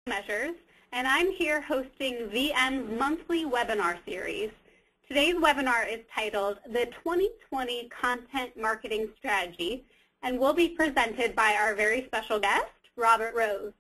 Measures, and I'm here hosting VM's monthly webinar series. Today's webinar is titled The 2020 Content Marketing Strategy and will be presented by our very special guest, Robert Rose.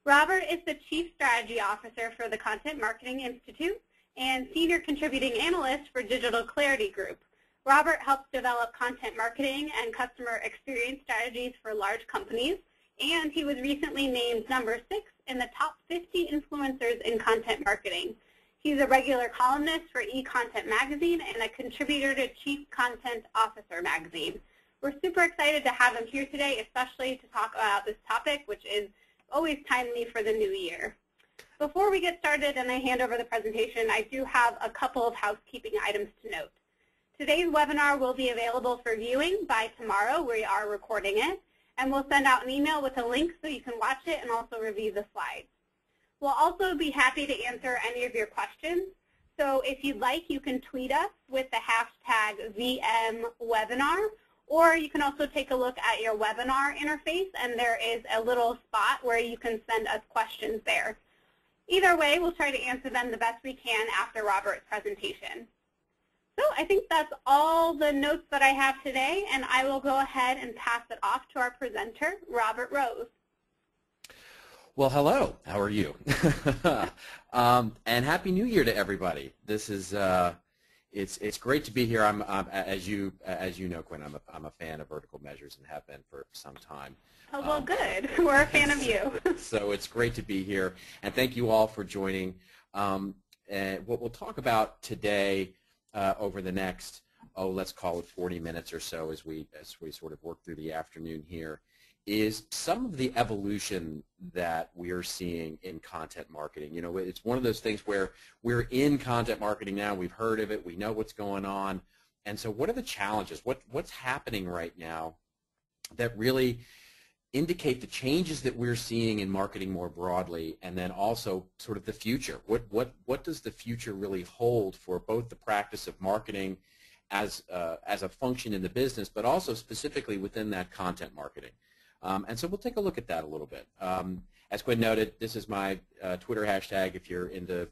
Robert is the Chief Strategy Officer for the Content Marketing Institute and Senior Contributing Analyst for Digital Clarity Group. Robert helps develop content marketing and customer experience strategies for large companies, and he was recently named number 6 in the top 50 influencers in content marketing. He's a regular columnist for eContent Magazine and a contributor to Chief Content Officer Magazine. We're super excited to have him here today, especially to talk about this topic, which is always timely for the new year. Before we get started and I hand over the presentation, I do have a couple of housekeeping items to note. Today's webinar will be available for viewing by tomorrow. We are recording it, and we'll send out an email with a link so you can watch it and also review the slides. We'll also be happy to answer any of your questions. So if you'd like, you can tweet us with the hashtag VMWebinar, or you can also take a look at your webinar interface, and there is a little spot where you can send us questions there. Either way, we'll try to answer them the best we can after Robert's presentation. So I think that's all the notes that I have today, and I will go ahead and pass it off to our presenter, Robert Rose. Well, hello. How are you? And Happy New Year to everybody. This is it's great to be here. I'm as you know, Quinn. I'm a fan of Vertical Measures and have been for some time. Oh, well, good. We're a fan of you. So it's great to be here, and thank you all for joining. And what we'll talk about today over the next, let's call it 40 minutes or so as we sort of work through the afternoon here, is some of the evolution that we are seeing in content marketing. You know, it's one of those things where we're in content marketing now, we've heard of it, we know what's going on, and so what are the challenges? What's happening right now that really indicate the changes that we're seeing in marketing more broadly, and then also sort of the future. What does the future really hold for both the practice of marketing as a function in the business, but also specifically within that content marketing? And so we'll take a look at that a little bit. As Quinn noted, this is my Twitter hashtag if you're into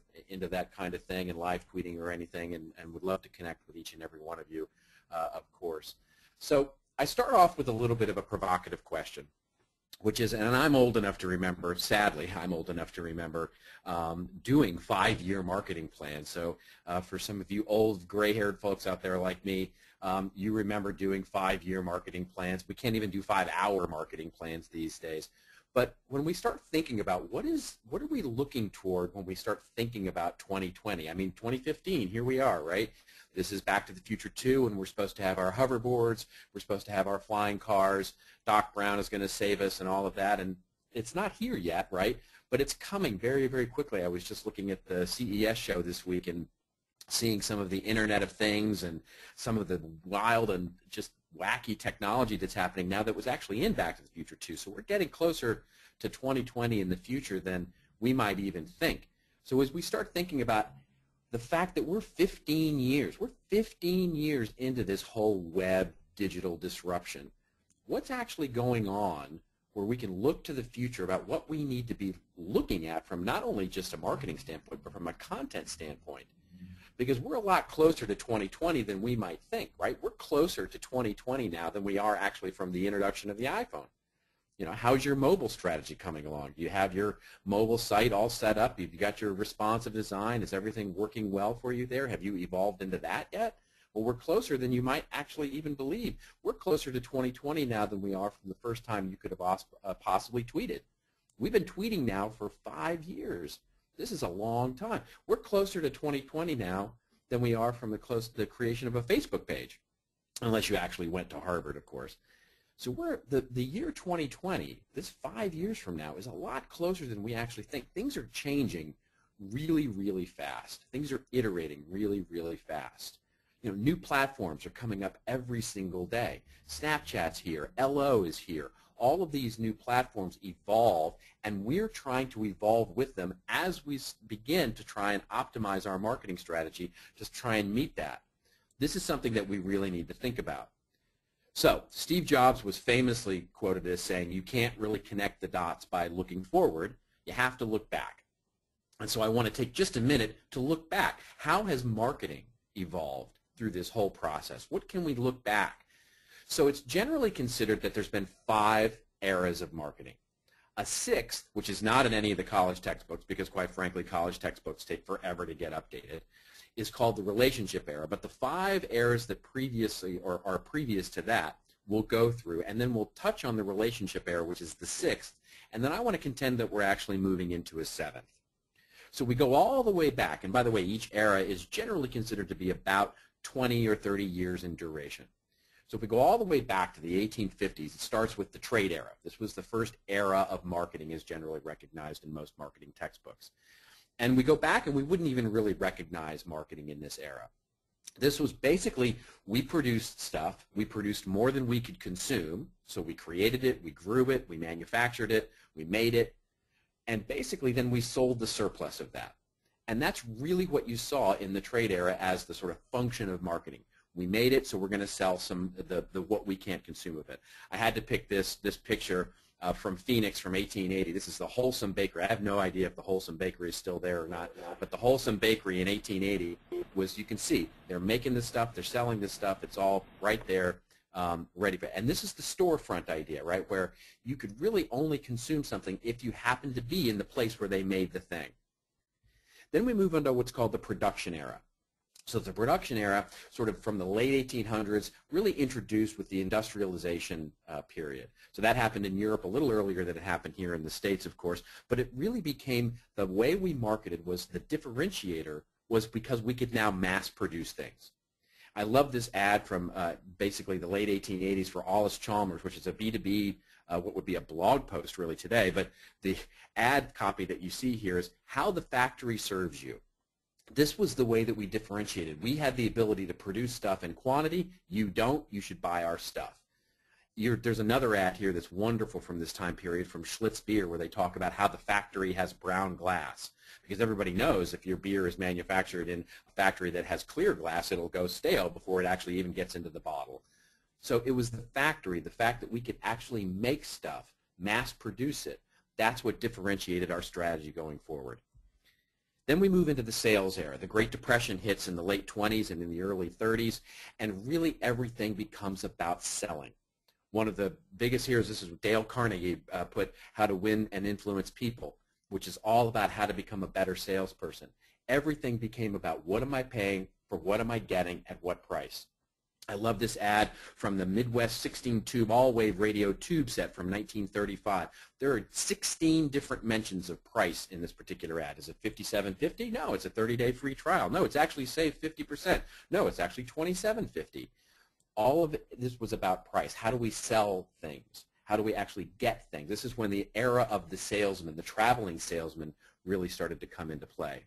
that kind of thing and live tweeting or anything, and would love to connect with each and every one of you, of course. So I start off with a little bit of a provocative question, which is, and I'm old enough to remember, sadly, I'm old enough to remember doing 5-year marketing plans. So for some of you old gray-haired folks out there like me, you remember doing 5-year marketing plans. We can't even do 5-hour marketing plans these days. But when we start thinking about what are we looking toward when we start thinking about 2020? I mean, 2015, here we are, right? This is Back to the Future 2, and we're supposed to have our hoverboards, we're supposed to have our flying cars, Doc Brown is going to save us and all of that, and it's not here yet, right? But it's coming very, very quickly. I was just looking at the CES show this week and seeing some of the Internet of Things and some of the wild and just wacky technology that's happening now that was actually in Back to the Future 2. So we're getting closer to 2020 in the future than we might even think. So as we start thinking about the fact that we're 15 years into this whole web digital disruption, what's actually going on where we can look to the future about what we need to be looking at from not only just a marketing standpoint, but from a content standpoint? Because we're a lot closer to 2020 than we might think, right? We're closer to 2020 now than we are actually from the introduction of the iPhone. You know, how's your mobile strategy coming along? Do you have your mobile site all set up? Have you got your responsive design? Is everything working well for you there? Have you evolved into that yet? Well, we're closer than you might actually even believe. We're closer to 2020 now than we are from the first time you could have possibly tweeted. We've been tweeting now for 5 years. This is a long time. We're closer to 2020 now than we are from the creation of a Facebook page, unless you actually went to Harvard, of course. So the year 2020, this 5 years from now, is a lot closer than we actually think. Things are changing really, really fast. Things are iterating really, really fast. You know, new platforms are coming up every single day. Snapchat's here. LO is here. All of these new platforms evolve, and we're trying to evolve with them as we begin to try and optimize our marketing strategy to try and meet that. This is something that we really need to think about. So Steve Jobs was famously quoted as saying, you can't really connect the dots by looking forward. You have to look back. And so I want to take just a minute to look back. How has marketing evolved through this whole process? What can we look back? So it's generally considered that there's been 5 eras of marketing. A 6th, which is not in any of the college textbooks, because quite frankly college textbooks take forever to get updated, is called the relationship era. But the 5 eras that previously or are previous to that we'll go through, and then we'll touch on the relationship era, which is the 6th, and then I want to contend that we're actually moving into a 7th. So we go all the way back, and by the way, each era is generally considered to be about 20 or 30 years in duration. So if we go all the way back to the 1850s, it starts with the trade era. This was the first era of marketing as generally recognized in most marketing textbooks. And we go back and we wouldn't even really recognize marketing in this era. This was basically, we produced stuff, we produced more than we could consume, so we created it, we grew it, we manufactured it, we made it, and basically then we sold the surplus of that. And that's really what you saw in the trade era as the sort of function of marketing. We made it, so we're going to sell some the what we can't consume of it. I had to pick this picture from Phoenix from 1880. This is the Wholesome Bakery. I have no idea if the Wholesome Bakery is still there or not, but the Wholesome Bakery in 1880 was, you can see, they're making this stuff, they're selling this stuff, it's all right there, ready for, and this is the storefront idea, right, where you could really only consume something if you happen to be in the place where they made the thing. Then we move on to what's called the production era. So the production era, sort of from the late 1800s, really introduced with the industrialization period. So that happened in Europe a little earlier than it happened here in the States, of course, but it really became, the way we marketed was, the differentiator was because we could now mass produce things. I love this ad from basically the late 1880s for Allis-Chalmers, which is a B2B, what would be a blog post really today, but the ad copy that you see here is how the factory serves you. This was the way that we differentiated. We had the ability to produce stuff in quantity. You don't. You should buy our stuff. There's another ad here that's wonderful from this time period from Schlitz Beer, where they talk about how the factory has brown glass. Because everybody knows if your beer is manufactured in a factory that has clear glass, it'll go stale before it actually even gets into the bottle. So it was the factory, the fact that we could actually make stuff, mass produce it. That's what differentiated our strategy going forward. Then we move into the sales era. The Great Depression hits in the late 20s and in the early 30s, and really everything becomes about selling. One of the biggest here is, this is Dale Carnegie put How to Win and Influence People, which is all about how to become a better salesperson. Everything became about, what am I paying for, what am I getting, at what price. I love this ad from the Midwest 16-tube all-wave radio tube set from 1935. There are 16 different mentions of price in this particular ad. Is it $57.50? No, it's a 30-day free trial. No, it's actually save 50%. No, it's actually $27.50. All of this was about price. How do we sell things? How do we actually get things? This is when the era of the salesman, the traveling salesman, really started to come into play.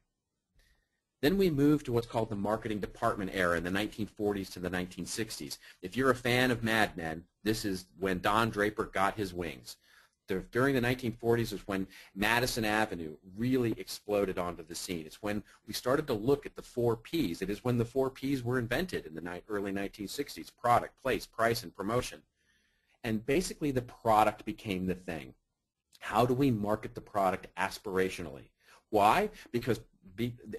Then we move to what's called the marketing department era in the 1940s to the 1960s. If you're a fan of Mad Men, this is when Don Draper got his wings. During the 1940s is when Madison Avenue really exploded onto the scene. It's when we started to look at the 4 Ps. It is when the 4 Ps were invented in the early 1960s: product, place, price, and promotion. And basically the product became the thing. How do we market the product aspirationally? Why? Because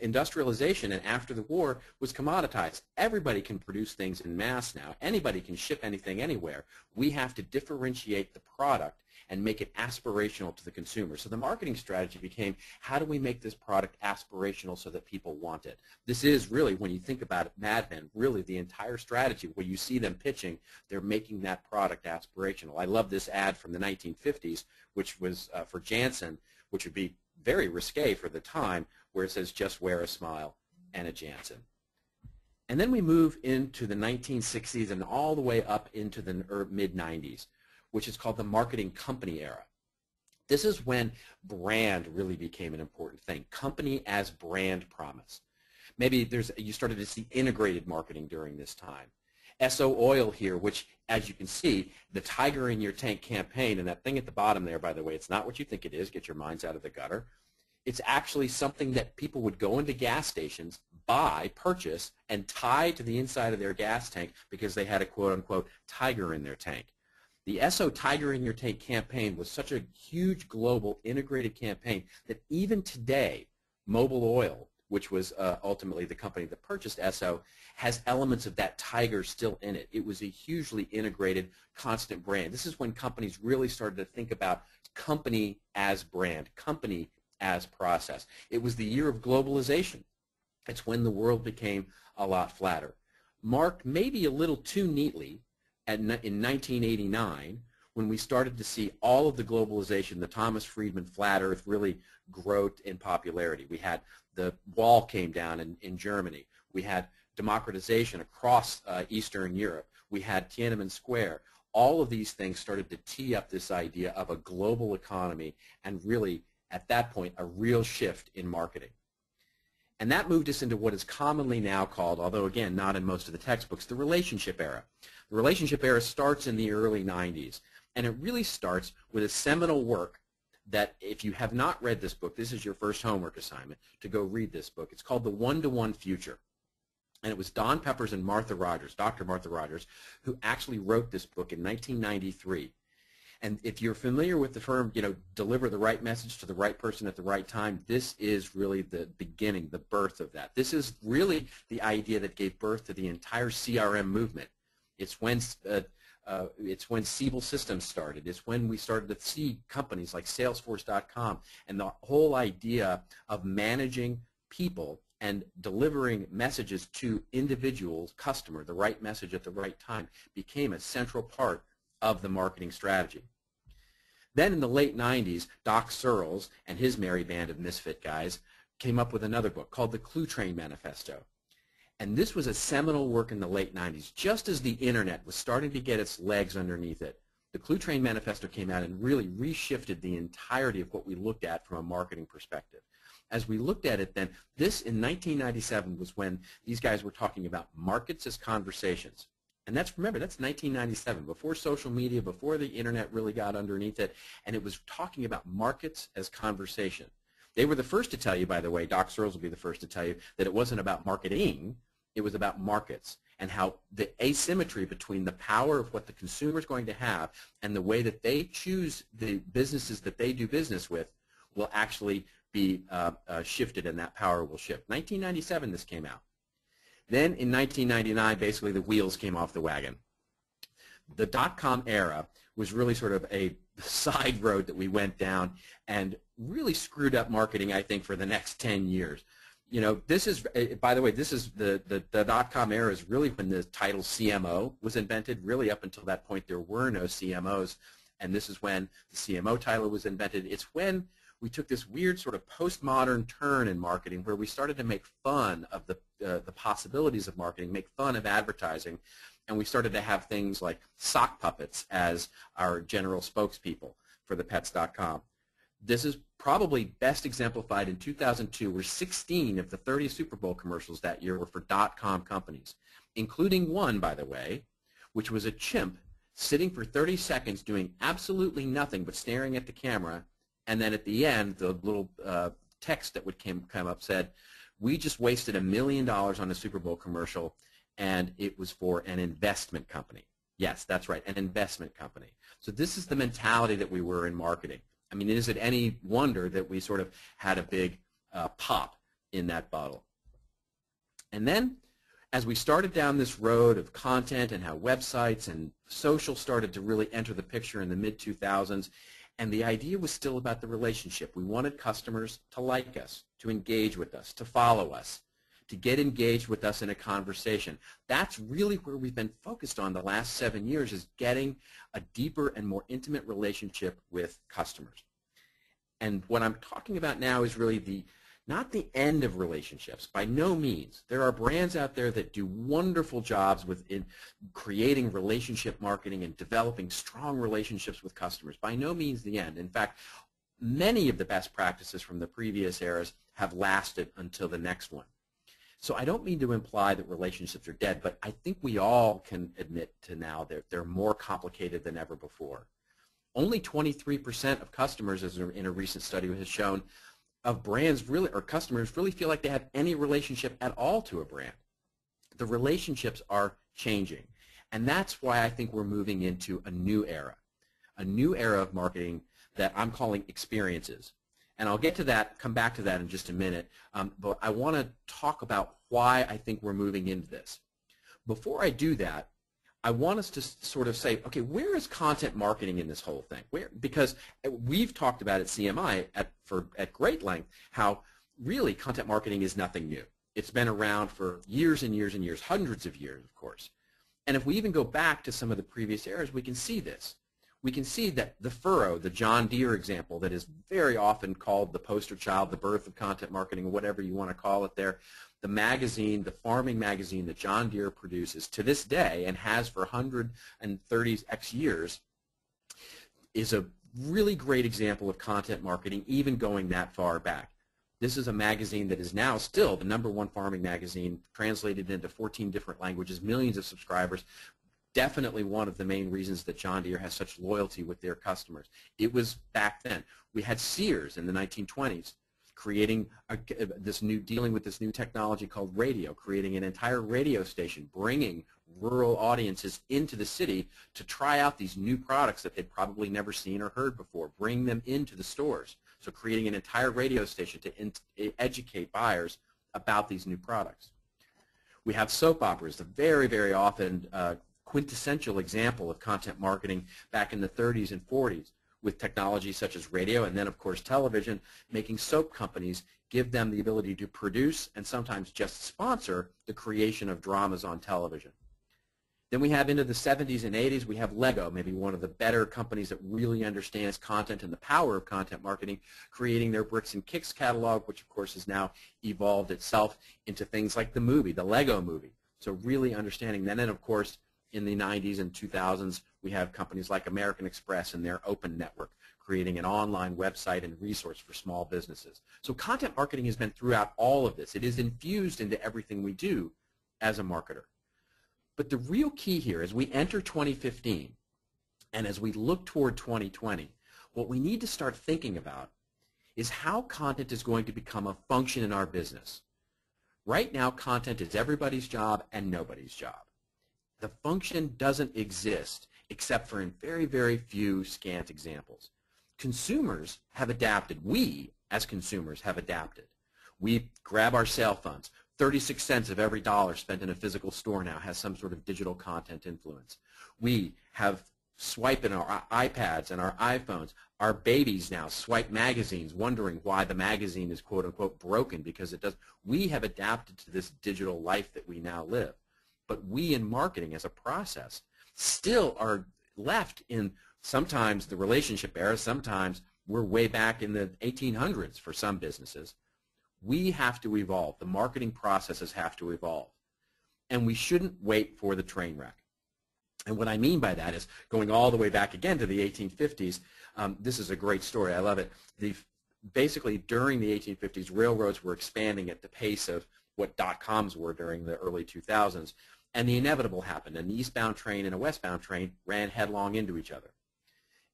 industrialization and after the war was commoditized. Everybody can produce things in mass now. Anybody can ship anything anywhere. We have to differentiate the product and make it aspirational to the consumer. So the marketing strategy became, how do we make this product aspirational so that people want it? This is really, when you think about it, Mad Men, really the entire strategy where you see them pitching, they're making that product aspirational. I love this ad from the 1950s, which was for Janssen, which would be very risque for the time, where it says, just wear a smile and a Janssen. And then we move into the 1960s and all the way up into the mid-90s, which is called the marketing company era. This is when brand really became an important thing. Company as brand promise. Maybe you started to see integrated marketing during this time. SO Oil here, which, as you can see, the Tiger in Your Tank campaign, and that thing at the bottom there, by the way, it's not what you think it is. Get your minds out of the gutter. It's actually something that people would go into gas stations, buy, purchase, and tie to the inside of their gas tank because they had a quote-unquote tiger in their tank. The Esso Tiger in Your Tank campaign was such a huge global integrated campaign that even today, Mobil Oil, which was ultimately the company that purchased Esso, has elements of that tiger still in it. It was a hugely integrated, constant brand. This is when companies really started to think about company as brand, company as process. It was the year of globalization. It's when the world became a lot flatter. Marked maybe a little too neatly in 1989, when we started to see all of the globalization, the Thomas Friedman flat earth really grow in popularity. We had the wall came down in Germany. We had democratization across Eastern Europe. We had Tiananmen Square. All of these things started to tee up this idea of a global economy, and really, at that point, a real shift in marketing. And that moved us into what is commonly now called, although again not in most of the textbooks, the relationship era. The relationship era starts in the early 90s, and it really starts with a seminal work that, if you have not read this book, this is your first homework assignment, to go read this book. It's called The One-to-One Future. And it was Don Peppers and Martha Rogers, Dr. Martha Rogers, who actually wrote this book in 1993. And if you're familiar with the firm, deliver the right message to the right person at the right time, this is really the beginning, the birth of that. This is really the idea that gave birth to the entire CRM movement. It's when Siebel Systems started. It's when we started to see companies like Salesforce.com, and the whole idea of managing people and delivering messages to individuals, customer, the right message at the right time, became a central part of the marketing strategy. Then in the late 90s, Doc Searles and his merry band of misfit guys came up with another book called the Clue Train Manifesto. And this was a seminal work in the late 90s, just as the internet was starting to get its legs underneath it. The Clue Train Manifesto came out and really reshifted the entirety of what we looked at from a marketing perspective. As we looked at it then, this in 1997 was when these guys were talking about markets as conversations. And remember, that's 1997, before social media, before the internet really got underneath it, and it was talking about markets as conversation. They were the first to tell you, by the way, Doc Searles will be the first to tell you, that it wasn't about marketing, it was about markets, and how the asymmetry between the power of what the consumer is going to have and the way that they choose the businesses that they do business with will actually be shifted, and that power will shift. 1997 this came out. Then in 1999, basically the wheels came off the wagon. The dot-com era was really sort of a side road that we went down and really screwed up marketing, I think, for the next 10 years. This is, by the way, this is the dot-com era is really when the title CMO was invented. Really up until that point there were no CMOs, and this is when the CMO title was invented. It's when we took this weird sort of postmodern turn in marketing where we started to make fun of the possibilities of marketing, make fun of advertising, and we started to have things like sock puppets as our general spokespeople for the Pets.com. This is probably best exemplified in 2002, where 16 of the 30 Super Bowl commercials that year were for dot-com companies, including one, by the way, which was a chimp sitting for 30 seconds doing absolutely nothing but staring at the camera. And then at the end, the little text that would come up said, "We just wasted $1 million on a Super Bowl commercial, and it was for an investment company." Yes, that's right, an investment company. So this is the mentality that we were in marketing. I mean, is it any wonder that we sort of had a big pop in that bottle? And then, as we started down this road of content and how websites and social started to really enter the picture in the mid-2000s, and the idea was still about the relationship. We wanted customers to like us, to engage with us, to follow us, to get engaged with us in a conversation. That's really where we've been focused on the last 7 years, is getting a deeper and more intimate relationship with customers. And what I'm talking about now is really not the end of relationships, by no means. There are brands out there that do wonderful jobs in creating relationship marketing and developing strong relationships with customers. By no means the end. In fact, many of the best practices from the previous eras have lasted until the next one. So I don't mean to imply that relationships are dead, but I think we all can admit to now that they're more complicated than ever before. Only 23% of customers, as in a recent study has shown, of brands really, or customers really feel like they have any relationship at all to a brand. The relationships are changing. And that's why I think we're moving into a new era of marketing that I'm calling experiences. And I'll get to that, come back to that in just a minute, but I want to talk about why I think we're moving into this. Before I do that, I want us to sort of say, okay, where is content marketing in this whole thing? Because we've talked about at CMI at great length how really content marketing is nothing new. It's been around for years and years and years, hundreds of years, of course. And if we even go back to some of the previous eras, we can see this. We can see that the furrow, the John Deere example that is very often called the poster child, the birth of content marketing, or whatever you want to call it there, the magazine, the farming magazine that John Deere produces to this day and has for 130x years, is a really great example of content marketing even going that far back. This is a magazine that is now still the #1 farming magazine, translated into 14 different languages, millions of subscribers. Definitely one of the main reasons that John Deere has such loyalty with their customers. It was back then. We had Sears in the 1920s creating dealing with this new technology called radio, creating an entire radio station, bringing rural audiences into the city to try out these new products that they'd probably never seen or heard before, bring them into the stores. So creating an entire radio station to educate buyers about these new products. We have soap operas, the very, very often quintessential example of content marketing back in the 30s and 40s, with technology such as radio and then, of course, television, making soap companies give them the ability to produce and sometimes just sponsor the creation of dramas on television. Then we have into the 70s and 80s, we have Lego, maybe one of the better companies that really understands content and the power of content marketing, creating their Bricks and Kicks catalog, which of course has now evolved itself into things like the movie, the Lego movie. So really understanding that. And then, of course, in the 90s and 2000s, we have companies like American Express and their open network, creating an online website and resource for small businesses. So content marketing has been throughout all of this. It is infused into everything we do as a marketer. But the real key here, as we enter 2015 and as we look toward 2020, what we need to start thinking about is how content is going to become a function in our business. Right now, content is everybody's job and nobody's job. The function doesn't exist except for in very, very few scant examples. Consumers have adapted. We, as consumers, have adapted. We grab our cell phones. 36 cents of every dollar spent in a physical store now has some sort of digital content influence. We have swiping our iPads and our iPhones. Our babies now swipe magazines wondering why the magazine is quote-unquote broken because it does. We have adapted to this digital life that we now live. But we in marketing as a process still are left in sometimes the relationship era, sometimes we're way back in the 1800s for some businesses. We have to evolve. The marketing processes have to evolve. And we shouldn't wait for the train wreck. And what I mean by that is going all the way back again to the 1850s. This is a great story. I love it. Basically, during the 1850s, railroads were expanding at the pace of what dot-coms were during the early 2000s. And the inevitable happened. An eastbound train and a westbound train ran headlong into each other.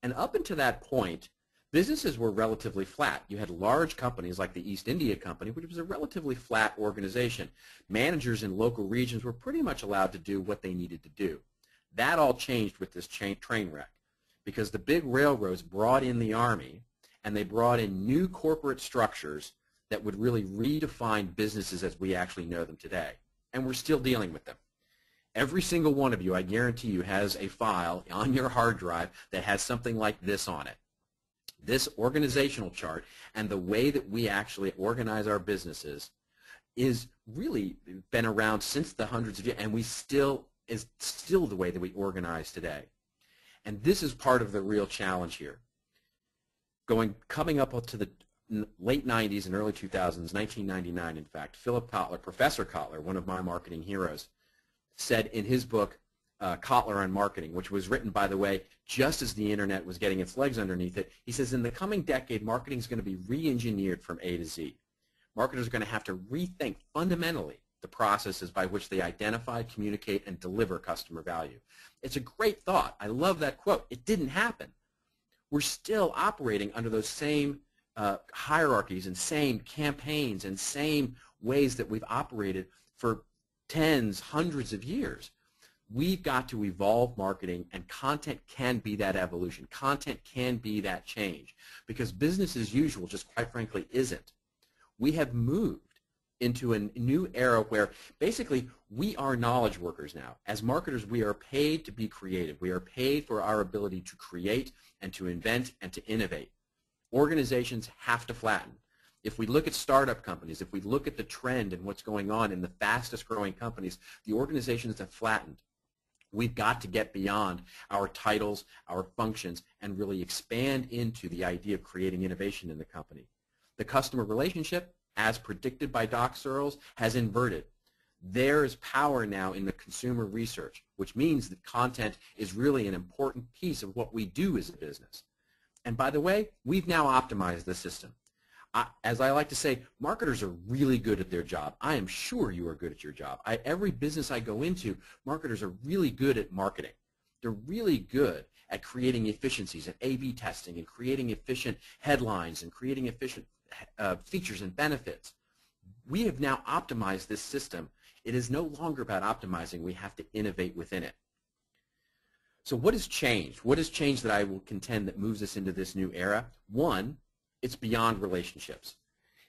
And up until that point, businesses were relatively flat. You had large companies like the East India Company, which was a relatively flat organization. Managers in local regions were pretty much allowed to do what they needed to do. That all changed with this train wreck because the big railroads brought in the Army and they brought in new corporate structures that would really redefine businesses as we actually know them today. And we're still dealing with them. Every single one of you, I guarantee you, has a file on your hard drive that has something like this on it. This organizational chart and the way that we actually organize our businesses is really been around since the hundreds of years, and is still the way that we organize today. And this is part of the real challenge here. Coming up to the late 90s and early 2000s, 1999 in fact, Philip Kotler, Professor Kotler, one of my marketing heroes, said in his book, Kotler on Marketing, which was written, by the way, just as the Internet was getting its legs underneath it, he says in the coming decade, marketing is going to be re-engineered from A to Z. Marketers are going to have to rethink fundamentally the processes by which they identify, communicate, and deliver customer value. It's a great thought. I love that quote. It didn't happen. We're still operating under those same hierarchies and same campaigns and same ways that we've operated for tens, hundreds of years. We've got to evolve marketing, and content can be that evolution. Content can be that change, because business as usual just quite frankly isn't. We have moved into a new era where basically we are knowledge workers now. As marketers, we are paid to be creative. We are paid for our ability to create and to invent and to innovate. Organizations have to flatten. If we look at startup companies, if we look at the trend and what's going on in the fastest growing companies, the organizations have flattened. We've got to get beyond our titles, our functions, and really expand into the idea of creating innovation in the company. The customer relationship, as predicted by Doc Searls, has inverted. There is power now in the consumer research, which means that content is really an important piece of what we do as a business. And by the way, we've now optimized the system. As I like to say, marketers are really good at their job. I am sure you are good at your job. Every business I go into, marketers are really good at marketing. They're really good at creating efficiencies and A/B testing and creating efficient headlines and creating efficient features and benefits. We have now optimized this system. It is no longer about optimizing. We have to innovate within it. So what has changed? What has changed that I will contend that moves us into this new era? One, it's beyond relationships.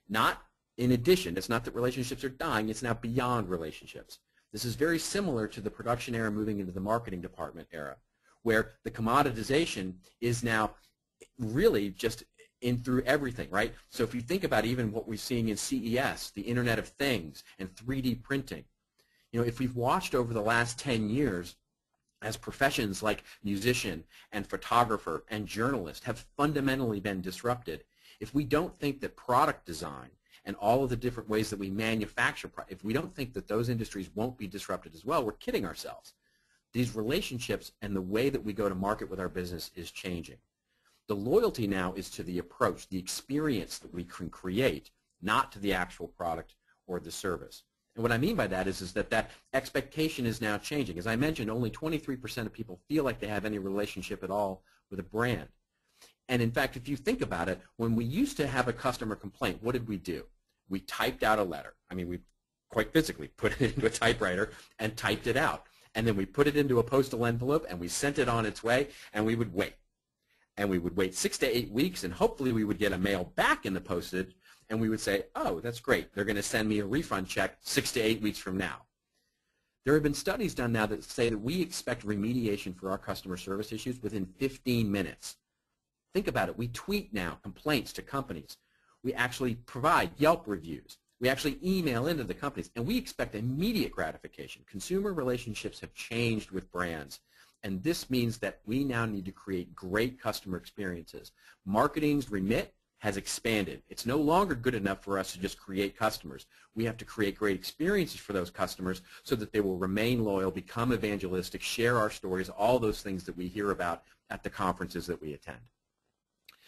Not in addition. It's not that relationships are dying. It's now beyond relationships. This is very similar to the production era moving into the marketing department era, where the commoditization is now really just in through everything, right? So if you think about even what we're seeing in CES, the Internet of Things, and 3D printing, if we've watched over the last 10 years, as professions like musician and photographer and journalist have fundamentally been disrupted, if we don't think that product design and all of the different ways that we manufacture, if we don't think that those industries won't be disrupted as well, we're kidding ourselves. These relationships and the way that we go to market with our business is changing. The loyalty now is to the approach, the experience that we can create, not to the actual product or the service. And what I mean by that is that that expectation is now changing. As I mentioned, only 23% of people feel like they have any relationship at all with a brand. And in fact, if you think about it, when we used to have a customer complaint, what did we do? We typed out a letter. I mean, we quite physically put it into a typewriter and typed it out. And then we put it into a postal envelope and we sent it on its way, and we would wait. And we would wait 6 to 8 weeks, and hopefully we would get a mail back in the postage, and we would say, oh, that's great. They're going to send me a refund check 6 to 8 weeks from now. There have been studies done now that say that we expect remediation for our customer service issues within 15 minutes. Think about it. We tweet now complaints to companies. We actually provide Yelp reviews. We actually email into the companies, and we expect immediate gratification. Consumer relationships have changed with brands, and this means that we now need to create great customer experiences. Marketing's remit has expanded. It's no longer good enough for us to just create customers. We have to create great experiences for those customers so that they will remain loyal, become evangelistic, share our stories, all those things that we hear about at the conferences that we attend.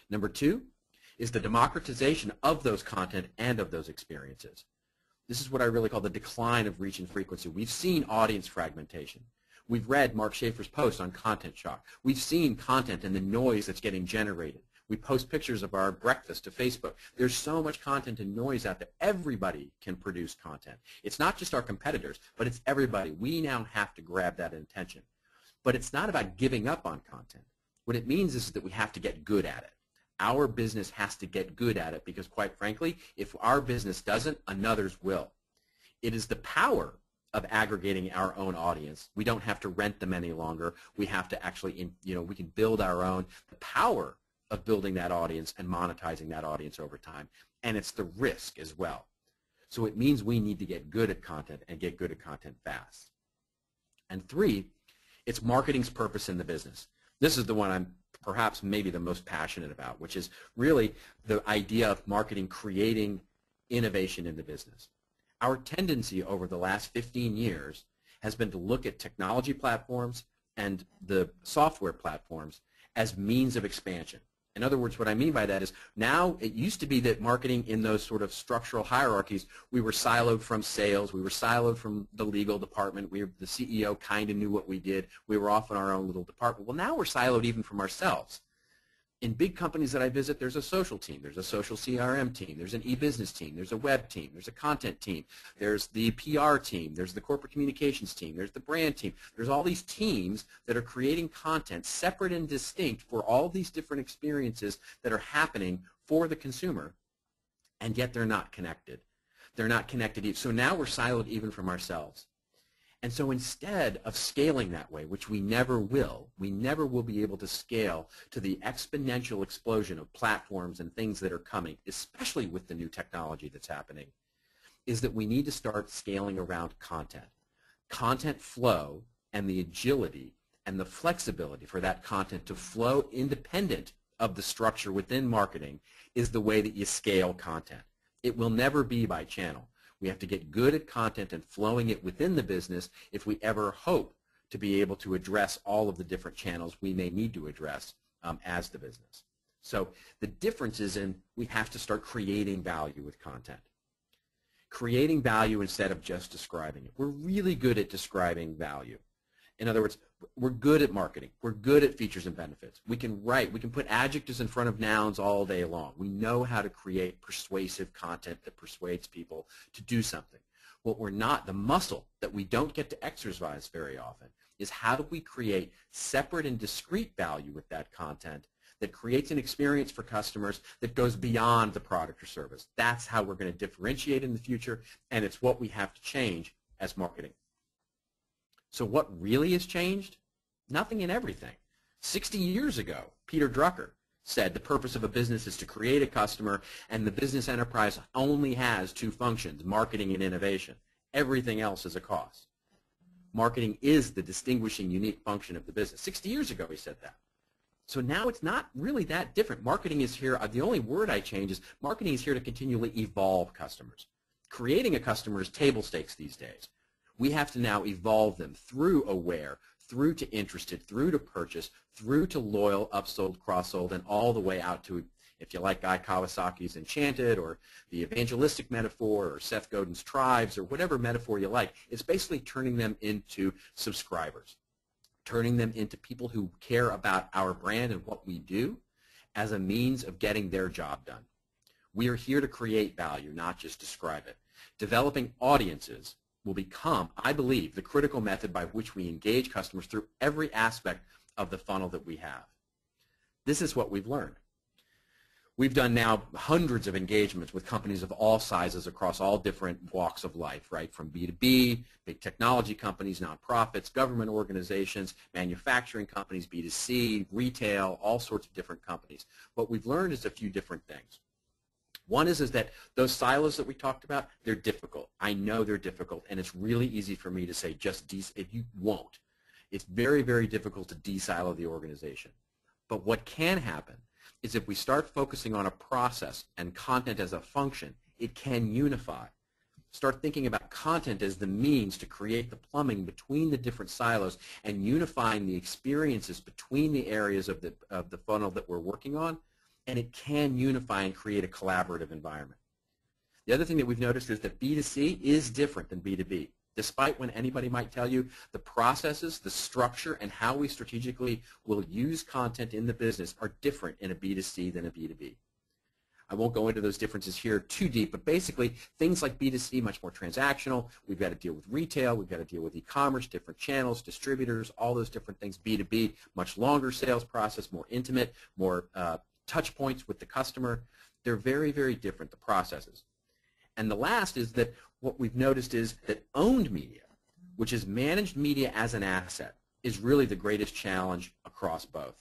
Number two is the democratization of those content and of those experiences. This is what I really call the decline of reach and frequency. We've seen audience fragmentation. We've read Mark Schaefer's post on content shock. We've seen content and the noise that's getting generated. We post pictures of our breakfast to Facebook. There's so much content and noise out there. Everybody can produce content. It's not just our competitors, but it's everybody. We now have to grab that attention. But it's not about giving up on content. What it means is that we have to get good at it. Our business has to get good at it because, quite frankly, if our business doesn't, another's will. It is the power of aggregating our own audience. We don't have to rent them any longer. We have to actually, we can build our own. The power of building that audience and monetizing that audience over time. And it's the risk as well. So it means we need to get good at content and get good at content fast. And three, it's marketing's purpose in the business. This is the one I'm perhaps maybe the most passionate about, which is really the idea of marketing creating innovation in the business. Our tendency over the last 15 years has been to look at technology platforms and the software platforms as means of expansion. In other words, what I mean by that is now it used to be that marketing in those sort of structural hierarchies, we were siloed from sales, we were siloed from the legal department, the CEO kind of knew what we did, we were off in our own little department. Well, now we're siloed even from ourselves. In big companies that I visit, there's a social team, there's a social CRM team, there's an e-business team, there's a web team, there's a content team, there's the PR team, there's the corporate communications team, there's the brand team. There's all these teams that are creating content separate and distinct for all these different experiences that are happening for the consumer, and yet they're not connected. They're not connected. So now we're siloed even from ourselves. And so instead of scaling that way, which we never will be able to scale to the exponential explosion of platforms and things that are coming, especially with the new technology that's happening, is that we need to start scaling around content. Content flow and the agility and the flexibility for that content to flow independent of the structure within marketing is the way that you scale content. It will never be by channel. We have to get good at content and flowing it within the business if we ever hope to be able to address all of the different channels we may need to address as the business. So the difference is in we have to start creating value with content. Creating value instead of just describing it. We're really good at describing value. In other words, we're good at marketing. We're good at features and benefits. We can write. We can put adjectives in front of nouns all day long. We know how to create persuasive content that persuades people to do something. What we're not, the muscle that we don't get to exercise very often, is how do we create separate and discrete value with that content that creates an experience for customers that goes beyond the product or service. That's how we're going to differentiate in the future, and it's what we have to change as marketing. So what really has changed? Nothing and everything. 60 years ago, Peter Drucker said the purpose of a business is to create a customer, and the business enterprise only has two functions, marketing and innovation. Everything else is a cost. Marketing is the distinguishing, unique function of the business. 60 years ago, he said that. So now it's not really that different. Marketing is here. The only word I change is marketing is here to continually evolve customers. Creating a customer is table stakes these days. We have to now evolve them through aware, through to interested, through to purchase, through to loyal, upsold, cross-sold, and all the way out to, if you like Guy Kawasaki's Enchanted or the evangelistic metaphor or Seth Godin's Tribes or whatever metaphor you like, it's basically turning them into subscribers, turning them into people who care about our brand and what we do as a means of getting their job done. We are here to create value, not just describe it. Developing audiences will become, I believe, the critical method by which we engage customers through every aspect of the funnel that we have. This is what we've learned. We've done now hundreds of engagements with companies of all sizes across all different walks of life, right? From B2B, big technology companies, nonprofits, government organizations, manufacturing companies, B2C, retail, all sorts of different companies. What we've learned is a few different things. One is that those silos that we talked about, they're difficult. I know they're difficult, and it's really easy for me to say if you won't. It's very, very difficult to de-silo the organization. But what can happen is if we start focusing on a process and content as a function, it can unify. Start thinking about content as the means to create the plumbing between the different silos and unifying the experiences between the areas of the funnel that we're working on, and it can unify and create a collaborative environment. The other thing that we've noticed is that B2C is different than B2B. Despite when anybody might tell you the processes, the structure, and how we strategically will use content in the business are different in a B2C than a B2B. I won't go into those differences here too deep, but basically things like B2C, much more transactional. We've got to deal with retail. We've got to deal with e-commerce, different channels, distributors, all those different things. B2B, much longer sales process, more intimate, more touch points with the customer. They're very, very different, the processes. And the last is that what we've noticed is that owned media, which is managed media as an asset, is really the greatest challenge across both.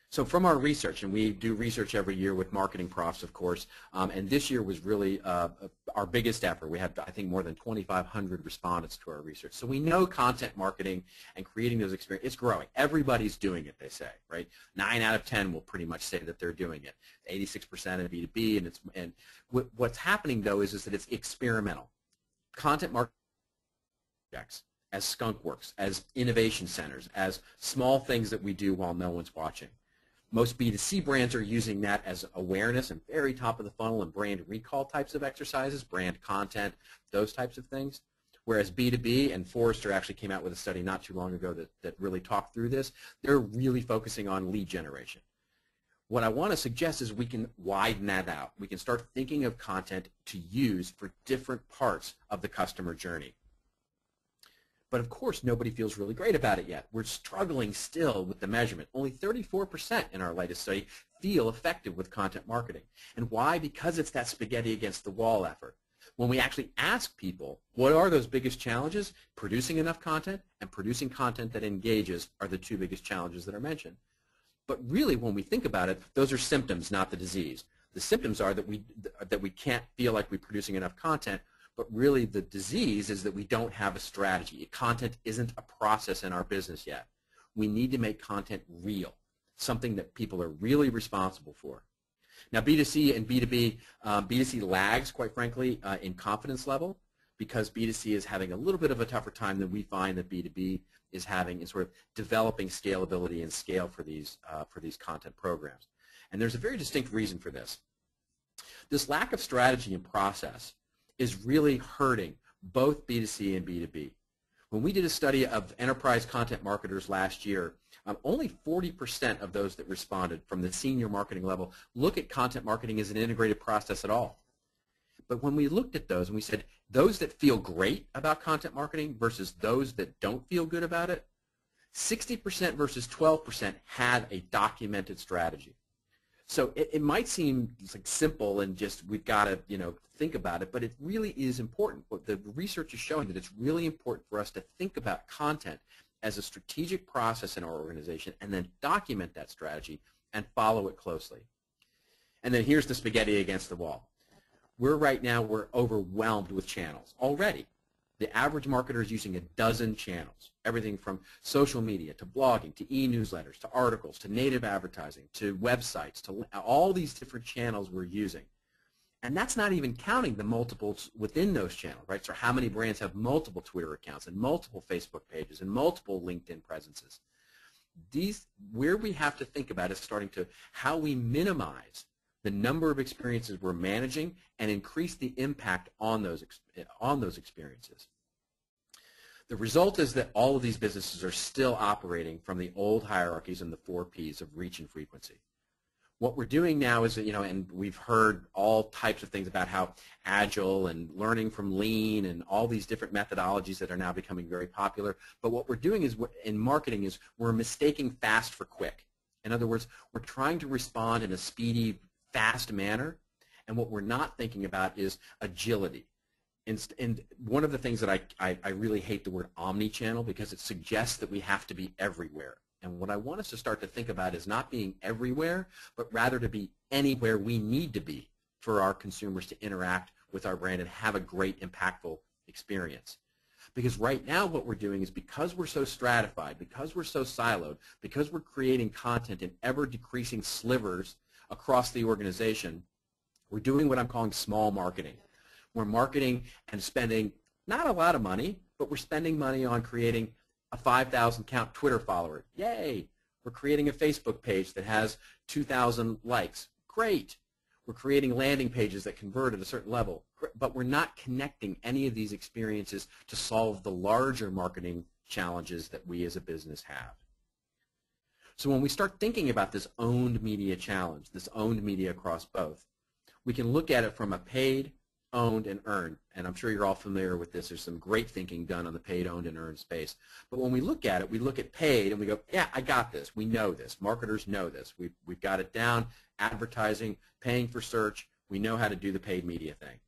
So from our research, and we do research every year with marketing profs, of course, and this year was really our biggest effort. We had, I think, more than 2,500 respondents to our research. So we know content marketing and creating those experiences, it's growing. Everybody's doing it, they say, right? 9 out of 10 will pretty much say that they're doing it. 86% in B2B, and what's happening, though, is that it's experimental. Content marketing projects, as skunkworks, as innovation centers, as small things that we do while no one's watching. Most B2C brands are using that as awareness and very top of the funnel and brand recall types of exercises, brand content, those types of things. Whereas B2B, and Forrester actually came out with a study not too long ago that really talked through this, they're really focusing on lead generation. What I want to suggest is we can widen that out. We can start thinking of content to use for different parts of the customer journey. But of course, nobody feels really great about it yet. We're struggling still with the measurement. Only 34% in our latest study feel effective with content marketing. And why? Because it's that spaghetti against the wall effort. When we actually ask people, what are those biggest challenges? Producing enough content and producing content that engages are the two biggest challenges that are mentioned. But really, when we think about it, those are symptoms, not the disease. The symptoms are that we can't feel like we're producing enough content, but really the disease is that we don't have a strategy. Content isn't a process in our business yet. We need to make content real, something that people are really responsible for. Now, B2C and B2B, B2C lags, quite frankly, in confidence level, because B2C is having a little bit of a tougher time than we find that B2B is having in sort of developing scalability and scale for these content programs. And there's a very distinct reason for this. This lack of strategy and process is really hurting both B2C and B2B. When we did a study of enterprise content marketers last year, only 40% of those that responded from the senior marketing level look at content marketing as an integrated process at all. But when we looked at those and we said, those that feel great about content marketing versus those that don't feel good about it, 60% versus 12% had a documented strategy. So it might seem like simple and just we've got to think about it, but it really is important. The research is showing that it's really important for us to think about content as a strategic process in our organization and then document that strategy and follow it closely. And then here's the spaghetti against the wall. We're overwhelmed with channels already. The average marketer is using a dozen channels, everything from social media to blogging to e-newsletters to articles to native advertising to websites to all these different channels we're using. And that's not even counting the multiples within those channels, right? So how many brands have multiple Twitter accounts and multiple Facebook pages and multiple LinkedIn presences? Where we have to think about is starting to how we minimize the number of experiences we're managing and increase the impact on those experiences. The result is that all of these businesses are still operating from the old hierarchies and the 4 Ps of reach and frequency. What we're doing now is, and we've heard all types of things about how agile and learning from lean and all these different methodologies that are now becoming very popular. But what we're doing is, in marketing, is we're mistaking fast for quick. In other words, we're trying to respond in a speedy, fast manner, and what we're not thinking about is agility. And one of the things that I really hate the word omni-channel because it suggests that we have to be everywhere. And what I want us to start to think about is not being everywhere, but rather to be anywhere we need to be for our consumers to interact with our brand and have a great, impactful experience. Because right now what we're doing is because we're so stratified, because we're so siloed, because we're creating content in ever-decreasing slivers across the organization, we're doing what I'm calling small marketing. We're marketing and spending not a lot of money, but we're spending money on creating a 5,000 count Twitter follower. Yay! We're creating a Facebook page that has 2,000 likes. Great! We're creating landing pages that convert at a certain level. But we're not connecting any of these experiences to solve the larger marketing challenges that we as a business have. So when we start thinking about this owned media challenge, this owned media across both, we can look at it from a paid, owned, and earned. And I'm sure you're all familiar with this. There's some great thinking done on the paid, owned, and earned space. But when we look at it, we look at paid and we go, yeah, I got this. We know this. Marketers know this. We've got it down. Advertising, paying for search. We know how to do the paid media thing.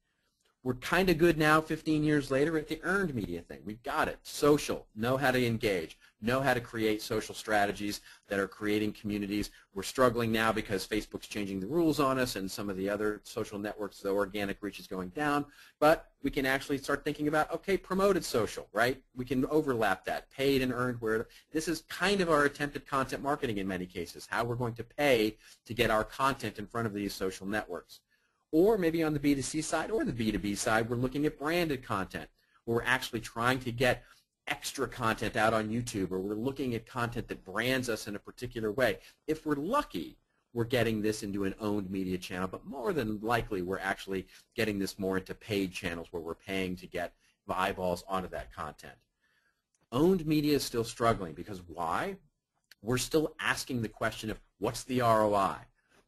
We're kind of good now, 15 years later, at the earned media thing. We've got it. Social, know how to engage, know how to create social strategies that are creating communities. We're struggling now because Facebook's changing the rules on us and some of the other social networks, the organic reach is going down. But we can actually start thinking about, okay, promoted social, right? We can overlap that, paid and earned. Where this is kind of our attempt at content marketing in many cases, how we're going to pay to get our content in front of these social networks. Or maybe on the B2C side or the B2B side, we're looking at branded content, where we're actually trying to get extra content out on YouTube, or we're looking at content that brands us in a particular way. If we're lucky, we're getting this into an owned media channel, but more than likely we're actually getting this more into paid channels where we're paying to get eyeballs onto that content. Owned media is still struggling because why? We're still asking the question of what's the ROI?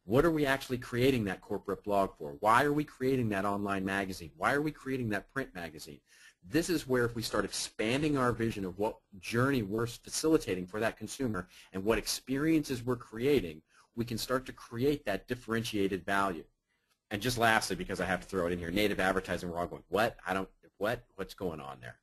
What are we actually creating that corporate blog for? Why are we creating that online magazine? Why are we creating that print magazine? This is where if we start expanding our vision of what journey we're facilitating for that consumer and what experiences we're creating, we can start to create that differentiated value. And just lastly, because I have to throw it in here, native advertising, we're all going, what? What's going on there?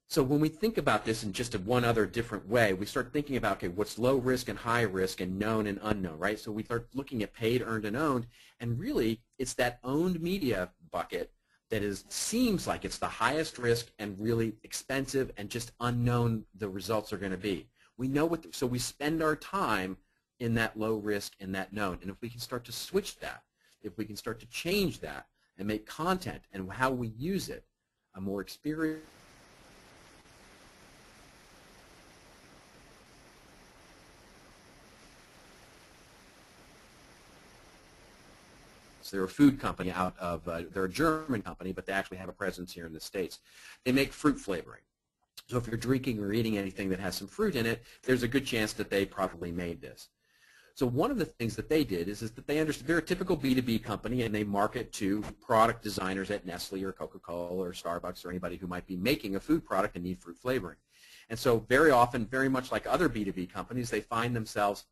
So when we think about this in just one other different way, we start thinking about, okay, what's low risk and high risk and known and unknown, right? So we start looking at paid, earned, and owned, and really it's that owned media bucket that seems like it's the highest risk and really expensive and just unknown the results are going to be. We know so we spend our time in that low risk and that known. And if we can start to switch that, if we can start to change that and make content and how we use it a more experienced, they're a food company out of, they're a German company, but they actually have a presence here in the States. They make fruit flavoring. So if you're drinking or eating anything that has some fruit in it, there's a good chance that they probably made this. So one of the things that they did is that they understood they're a typical B2B company, and they market to product designers at Nestle or Coca-Cola or Starbucks or anybody who might be making a food product and need fruit flavoring. And so very often, very much like other B2B companies, they find themselves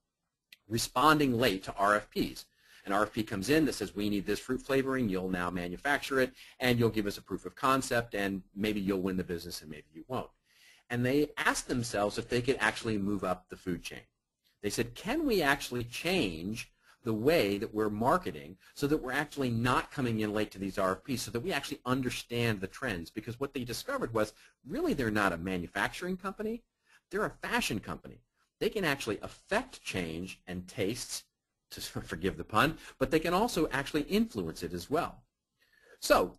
responding late to RFPs. An RFP comes in that says, we need this fruit flavoring, you'll now manufacture it, and you'll give us a proof of concept, and maybe you'll win the business and maybe you won't. And they asked themselves if they could actually move up the food chain. They said, can we actually change the way that we're marketing so that we're actually not coming in late to these RFPs, so that we actually understand the trends? Because what they discovered was really they're not a manufacturing company, they're a fashion company. They can actually affect change and tastes, to forgive the pun, but they can also actually influence it as well. So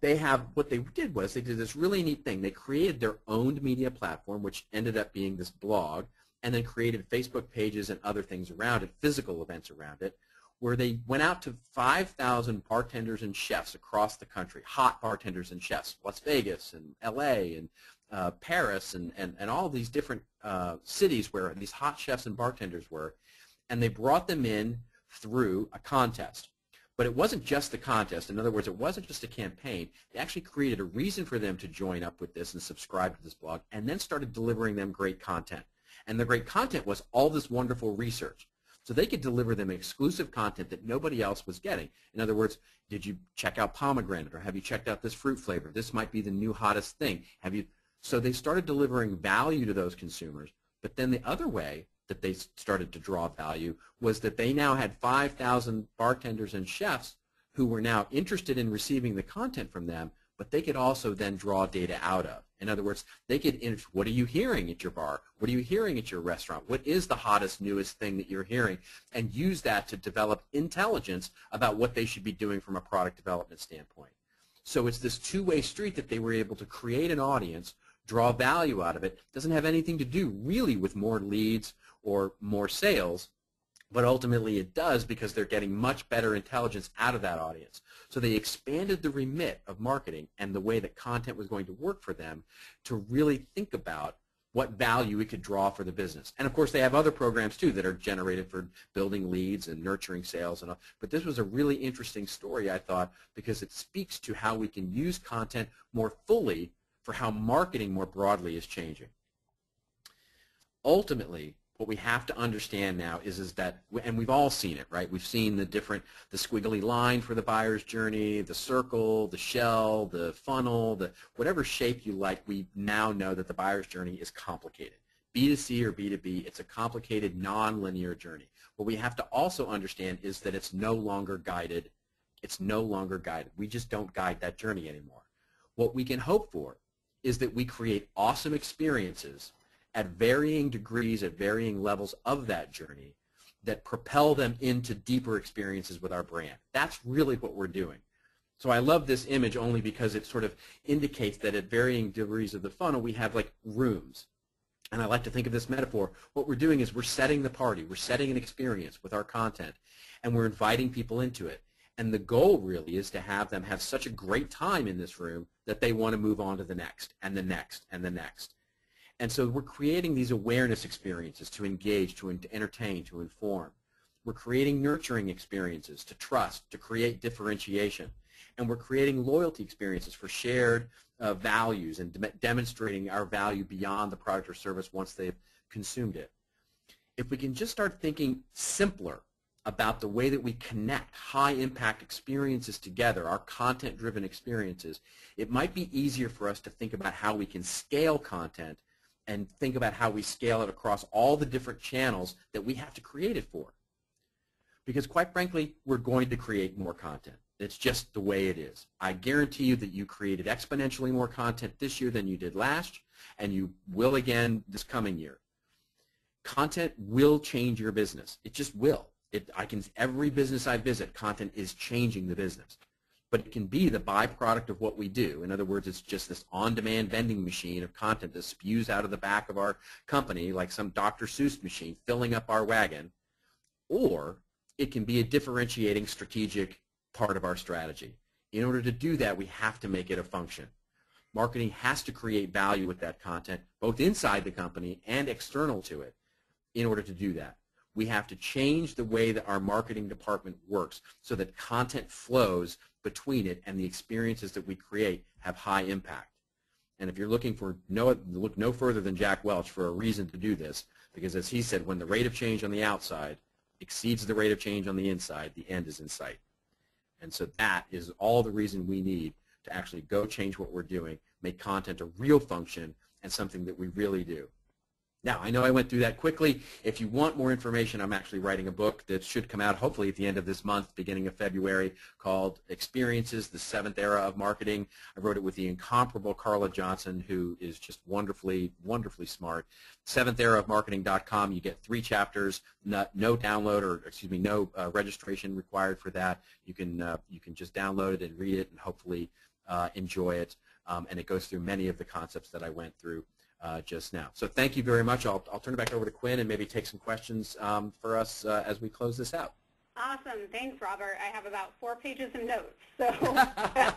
what they did was they did this really neat thing. They created their own media platform, which ended up being this blog, and then created Facebook pages and other things around it, physical events around it, where they went out to 5,000 bartenders and chefs across the country, hot bartenders and chefs, Las Vegas and LA and Paris and all these different cities where these hot chefs and bartenders were, and they brought them in through a contest. But it wasn't just the contest. In other words, it wasn't just a campaign. They actually created a reason for them to join up with this and subscribe to this blog, and then started delivering them great content. And the great content was all this wonderful research. So they could deliver them exclusive content that nobody else was getting. In other words, did you check out pomegranate, or have you checked out this fruit flavor? This might be the new hottest thing. So they started delivering value to those consumers. But then the other way that they started to draw value was that they now had 5,000 bartenders and chefs who were now interested in receiving the content from them, but they could also then draw data out of. In other words, they could, what are you hearing at your bar? What are you hearing at your restaurant? What is the hottest, newest thing that you're hearing? And use that to develop intelligence about what they should be doing from a product development standpoint. So it's this two-way street that they were able to create an audience, draw value out of it. It doesn't have anything to do really with more leads or more sales, but ultimately it does because they're getting much better intelligence out of that audience. So they expanded the remit of marketing and the way that content was going to work for them to really think about what value it could draw for the business. And of course they have other programs too that are generated for building leads and nurturing sales and all. But this was a really interesting story, I thought, because it speaks to how we can use content more fully for how marketing more broadly is changing. Ultimately, what we have to understand now is that, and we've all seen it, right? We've seen the squiggly line for the buyer's journey, the circle, the shell, the funnel, whatever shape you like. We now know that the buyer's journey is complicated. B2C or B2B, it's a complicated, non-linear journey. What we have to also understand is that it's no longer guided. It's no longer guided. We just don't guide that journey anymore. What we can hope for is that we create awesome experiences at varying degrees, at varying levels of that journey that propel them into deeper experiences with our brand. That's really what we're doing. So I love this image only because it sort of indicates that at varying degrees of the funnel we have like rooms. And I like to think of this metaphor. What we're doing is we're setting the party. We're setting an experience with our content, and we're inviting people into it. And the goal really is to have them have such a great time in this room that they want to move on to the next and the next and the next. And so we're creating these awareness experiences to engage, to entertain, to inform. We're creating nurturing experiences to trust, to create differentiation. And we're creating loyalty experiences for shared values and demonstrating our value beyond the product or service once they've consumed it. If we can just start thinking simpler about the way that we connect high-impact experiences together, our content-driven experiences, it might be easier for us to think about how we can scale content and think about how we scale it across all the different channels that we have to create it for. Because quite frankly, we're going to create more content. It's just the way it is. I guarantee you that you created exponentially more content this year than you did last, and you will again this coming year. Content will change your business. It just will. Every business I visit, content is changing the business. But it can be the byproduct of what we do. In other words, it's just this on-demand vending machine of content that spews out of the back of our company like some Dr. Seuss machine filling up our wagon. Or it can be a differentiating strategic part of our strategy. In order to do that, we have to make it a function. Marketing has to create value with that content, both inside the company and external to it, in order to do that. We have to change the way that our marketing department works so that content flows between it and the experiences that we create have high impact. And if you're looking for look no further than Jack Welch for a reason to do this, because as he said, when the rate of change on the outside exceeds the rate of change on the inside, the end is in sight. And so that is all the reason we need to actually go change what we're doing, make content a real function and something that we really do. Now, I know I went through that quickly. If you want more information, I'm actually writing a book that should come out hopefully at the end of this month, beginning of February, called Experiences, the Seventh Era of Marketing. I wrote it with the incomparable Carla Johnson, who is just wonderfully, wonderfully smart. SeventhEraOfMarketing.com. You get 3 chapters, no download or, excuse me, no registration required for that. You can just download it and read it and hopefully enjoy it. And it goes through many of the concepts that I went through just now. So thank you very much. I'll turn it back over to Quinn and maybe take some questions for us as we close this out. Awesome. Thanks, Robert. I have about 4 pages of notes, so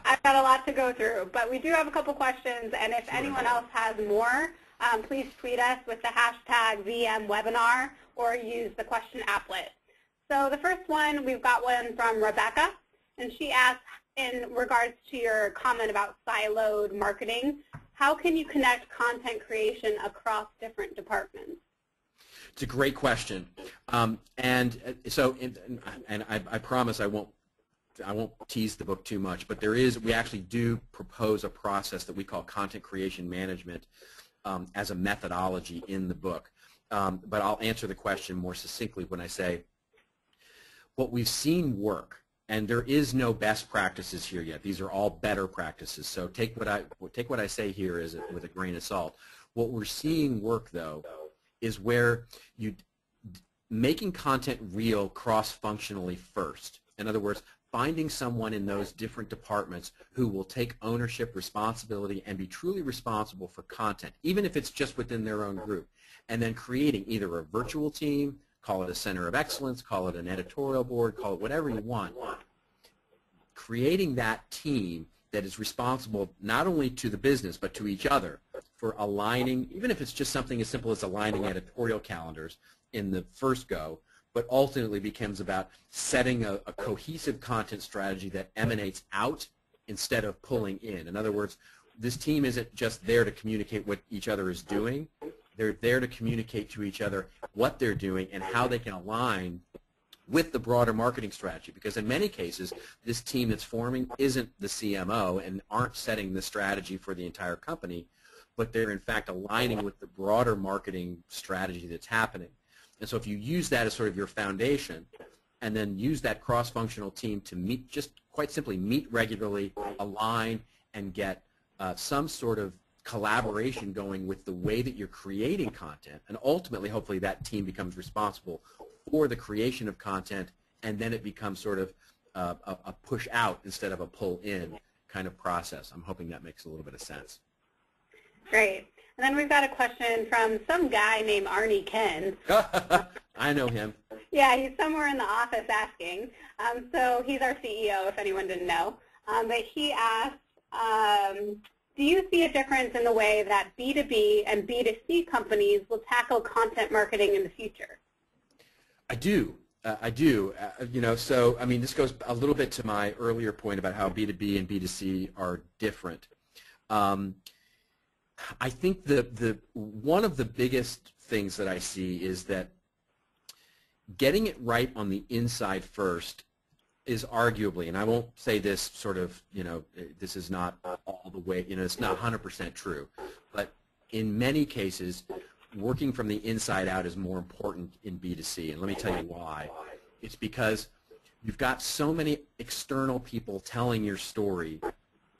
I've got a lot to go through. But we do have a couple questions, and if anyone else has more, please tweet us with the hashtag VMWebinar or use the question applet. So the first one, we've got one from Rebecca, and she asks, in regards to your comment about siloed marketing, how can you connect content creation across different departments? It's a great question, and I promise I won't tease the book too much. But we actually do propose a process that we call content creation management as a methodology in the book. But I'll answer the question more succinctly when I say what we've seen work. And there is no best practices here yet. These are all better practices. So take what I say here with a grain of salt. What we're seeing work, though, is where you making content real cross-functionally first. In other words, finding someone in those different departments who will take ownership, responsibility, and be truly responsible for content, even if it's just within their own group, and then creating either a virtual team, call it a center of excellence, call it an editorial board, call it whatever you want. Creating that team that is responsible not only to the business but to each other for aligning, even if it's just something as simple as aligning editorial calendars in the first go, but ultimately becomes about setting a cohesive content strategy that emanates out instead of pulling in. In other words, this team isn't just there to communicate what each other is doing. They're there to communicate to each other what they're doing and how they can align with the broader marketing strategy. Because in many cases, this team that's forming isn't the CMO and aren't setting the strategy for the entire company, but they're in fact aligning with the broader marketing strategy that's happening. And so if you use that as sort of your foundation and then use that cross-functional team to meet, just quite simply meet regularly, align, and get some sort of collaboration going with the way that you're creating content, and ultimately hopefully that team becomes responsible for the creation of content, and then it becomes sort of a push out instead of a pull in kind of process. I'm hoping that makes a little bit of sense. Great. And then we've got a question from some guy named Arnie Ken. I know him. Yeah, he's somewhere in the office asking. So he's our CEO, if anyone didn't know. But he asked, do you see a difference in the way that B2B and B2C companies will tackle content marketing in the future? I do. I do. So, I mean, this goes a little bit to my earlier point about how B2B and B2C are different. I think one of the biggest things that I see is that getting it right on the inside first is arguably, and I won't say this sort of, this is not all the way, it's not 100% true, but in many cases, working from the inside out is more important in B2C, and let me tell you why. It's because you've got so many external people telling your story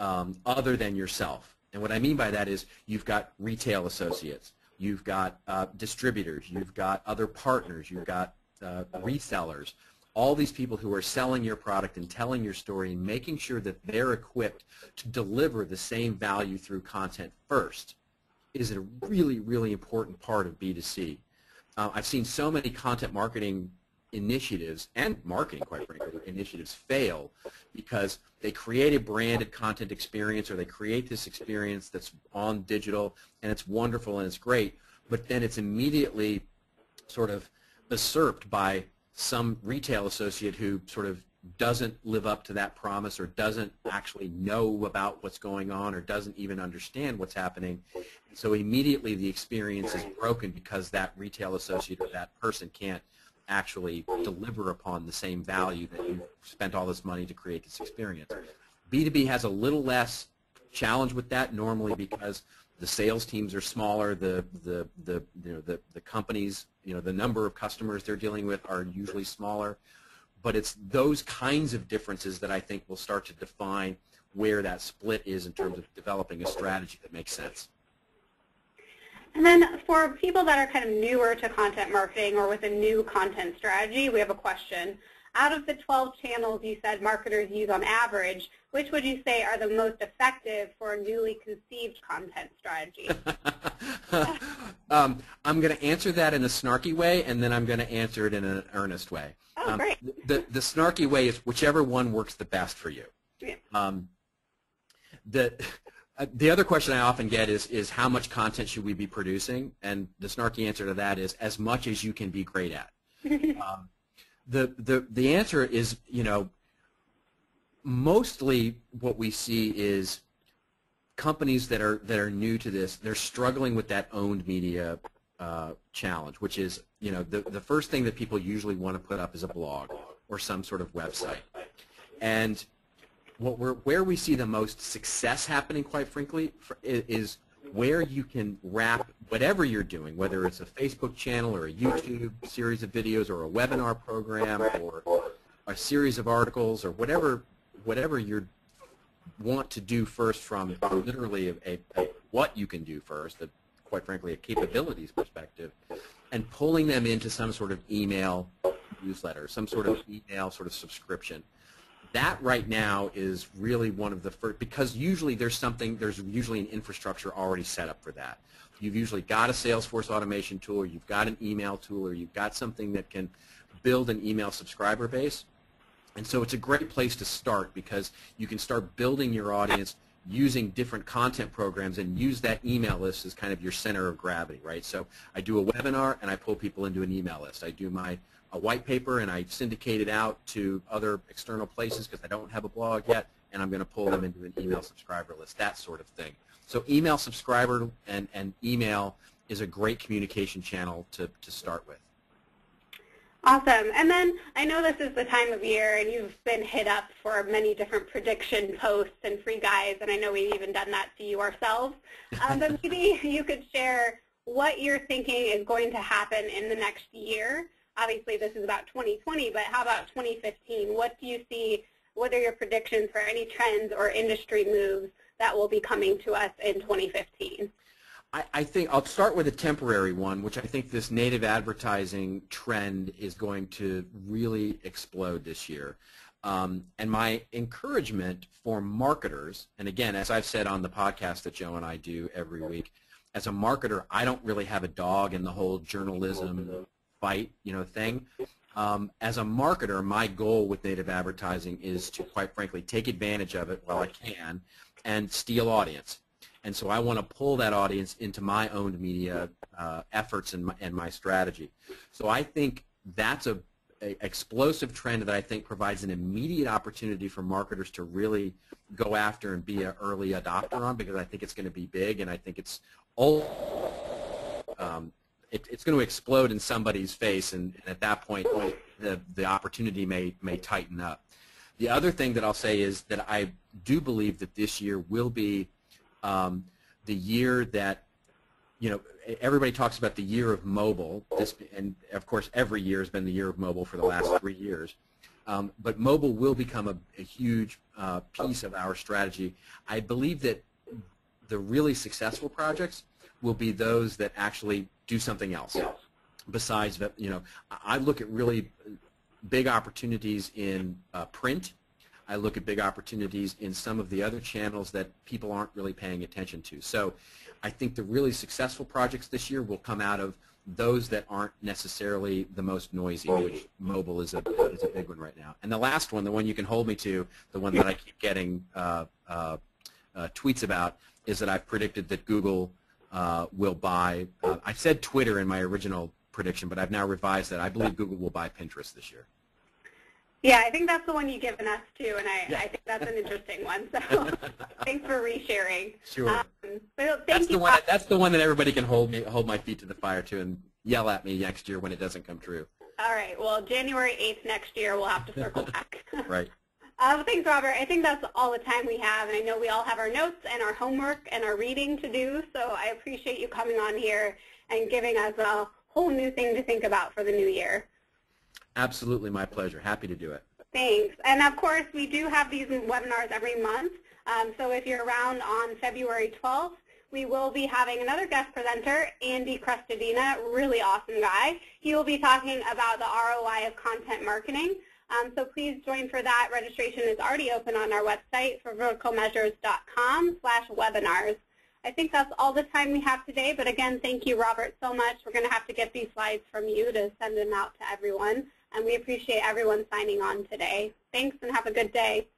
other than yourself. And what I mean by that is you've got retail associates, you've got distributors, you've got other partners, you've got resellers, all these people who are selling your product and telling your story and making sure that they're equipped to deliver the same value through content first is a really, really important part of B2C. I've seen so many content marketing initiatives and marketing, quite frankly, initiatives fail because they create a branded content experience or they create this experience that's on digital and it's wonderful and it's great, but then it's immediately sort of usurped by some retail associate who sort of doesn't live up to that promise or doesn't actually know about what's going on or doesn't even understand what's happening. And so immediately the experience is broken because that retail associate or that person can't actually deliver upon the same value that you've spent all this money to create this experience. B2B has a little less challenge with that normally because the sales teams are smaller, the companies, the number of customers they're dealing with are usually smaller. But it's those kinds of differences that I think will start to define where that split is in terms of developing a strategy that makes sense. And then for people that are kind of newer to content marketing or with a new content strategy, we have a question. Out of the 12 channels you said marketers use on average, which would you say are the most effective for a newly conceived content strategy? I'm going to answer that in a snarky way, and then I'm going to answer it in an earnest way. Oh, great. The snarky way is whichever one works the best for you. Yeah. The other question I often get is how much content should we be producing? And the snarky answer to that is as much as you can be great at. The answer is, mostly what we see is companies that are new to this, they're struggling with that owned media challenge, which is, the first thing that people usually want to put up is a blog or some sort of website. And where we see the most success happening, quite frankly, is where you can wrap whatever you're doing, whether it's a Facebook channel or a YouTube series of videos or a webinar program or a series of articles or whatever you want to do first from literally a what you can do first, quite frankly, a capabilities perspective, and pulling them into some sort of email newsletter, some sort of email sort of subscription. That right now is really one of the first, because usually there's usually an infrastructure already set up for that. You've usually got a Salesforce automation tool, or you've got an email tool, or you've got something that can build an email subscriber base. And so it's a great place to start because you can start building your audience using different content programs and use that email list as kind of your center of gravity, right? So I do a webinar and I pull people into an email list. I do a white paper and I syndicate it out to other external places because I don't have a blog yet, and I'm going to pull them into an email subscriber list, that sort of thing. So email subscriber and email is a great communication channel to start with. Awesome. And then I know this is the time of year and you've been hit up for many different prediction posts and free guides, and I know we've even done that to you ourselves. But maybe you could share what you're thinking is going to happen in the next year. Obviously this is about 2020, but how about 2015? What do you see, what are your predictions for any trends or industry moves that will be coming to us in 2015? I think I'll start with a temporary one, which I think this native advertising trend is going to really explode this year. And my encouragement for marketers, and again, as I've said on the podcast that Joe and I do every week, as a marketer, I don't really have a dog in the whole journalism fight, thing. As a marketer, my goal with native advertising is to, quite frankly, take advantage of it while I can and steal audience. And so I want to pull that audience into my own media efforts and my strategy. So I think that's a explosive trend that I think provides an immediate opportunity for marketers to really go after and be an early adopter on, because I think it's going to be big, and I think it's it's going to explode in somebody's face, and at that point the opportunity may tighten up. The other thing that I'll say is that I do believe that this year will be the year that, you know, everybody talks about the year of mobile, and of course every year has been the year of mobile for the last 3 years. But mobile will become a huge piece of our strategy. I believe that the really successful projects will be those that actually do something else besides that. You know, I look at really big opportunities in print. I look at big opportunities in some of the other channels that people aren't really paying attention to. So I think the really successful projects this year will come out of those that aren't necessarily the most noisy, which mobile is a big one right now. And the last one, the one you can hold me to, the one that I keep getting tweets about, is that I've predicted that Google will buy, I said Twitter in my original prediction, but I've now revised that. I believe Google will buy Pinterest this year. Yeah, I think that's the one you've given us too, and I think that's an interesting one. So thanks for resharing. Sure. That's the one that everybody can hold my feet to the fire to and yell at me next year when it doesn't come true. All right. Well, January 8th next year, we'll have to circle back. Right. Thanks, Robert. I think that's all the time we have, and I know we all have our notes and our homework and our reading to do, so I appreciate you coming on here and giving us a whole new thing to think about for the new year. Absolutely, my pleasure. Happy to do it. Thanks. And of course, we do have these webinars every month. So if you're around on February 12th, we will be having another guest presenter, Andy Crestodina, really awesome guy. He will be talking about the ROI of content marketing. So please join for that. Registration is already open on our website for verticalmeasures.com/webinars. I think that's all the time we have today, but again, thank you, Robert, so much. We're going to have to get these slides from you to send them out to everyone, and we appreciate everyone signing on today. Thanks, and have a good day.